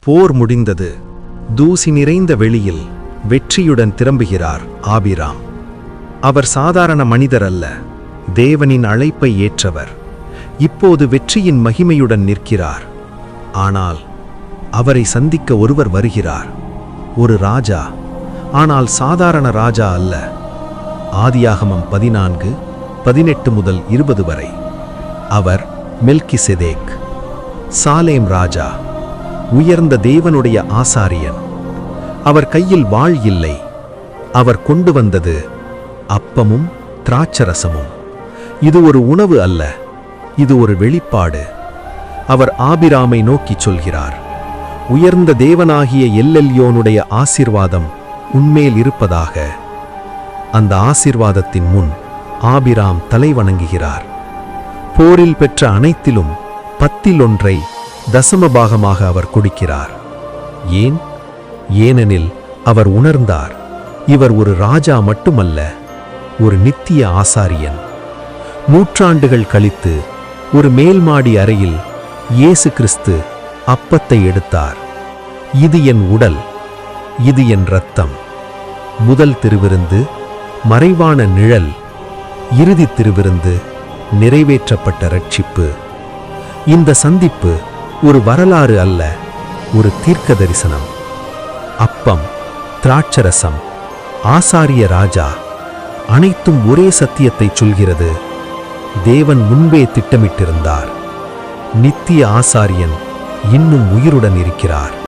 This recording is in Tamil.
போர் முடிந்தது. தூசி நிறைந்த வெளியில் வெற்றியுடன் திரும்புகிறார் ஆபிராம். அவர் சாதாரண மனிதர் அல்ல, தேவனின் அழைப்பை ஏற்றவர். இப்போது வெற்றியின் மகிமையுடன் நிற்கிறார். ஆனால் அவரை சந்திக்க ஒருவர் வருகிறார். ஒரு ராஜா, ஆனால் சாதாரண ராஜா அல்ல. ஆதியாகமம் 14:18 முதல் 20 வரை. அவர் மெல்கிசெதேக், சாலேம் ராஜா, உயர்ந்த தேவனுடைய ஆசாரியன். அவர் கையில் வாள் இல்லை. அவர் கொண்டு வந்தது அப்பமும் திராட்சரசமும். இது ஒரு உணவு அல்ல, இது ஒரு வெளிப்பாடு. அவர் ஆபிராமை நோக்கி சொல்கிறார், உயர்ந்த தேவனாகிய எல்லெல்யோனுடைய ஆசீர்வாதம் உன்மேல் இருப்பதாக. அந்த ஆசீர்வாதத்தின் முன் ஆபிராம் தலை வணங்குகிறார். போரில் பெற்ற அனைத்திலும் 10 தசமபாகமாக அவர் கொடுக்கிறார். ஏன்? ஏனெனில் அவர் உணர்ந்தார், இவர் ஒரு ராஜா மட்டுமல்ல, ஒரு நித்திய ஆசாரியன். நூற்றாண்டுகள் கழித்து ஒரு மேல்மாடி அறையில் இயேசு கிறிஸ்து அப்பத்தை எடுத்தார். இது என் உடல், இது என் இரத்தம். முதல் திருவிருந்து மறைவான நிழல், இறுதி திருவிருந்து நிறைவேற்றப்பட்ட ரட்சிப்பு. இந்த சந்திப்பு ஒரு வரலாறு அல்ல, ஒரு தீர்க்க தரிசனம். அப்பம், திராட்சரசம், ஆசாரிய ராஜா, அனைத்தும் ஒரே சத்தியத்தை சொல்கிறது. தேவன் முன்பே திட்டமிட்டிருந்தார். நித்திய ஆசாரியன் இன்னும் உயிருடன் இருக்கிறார்.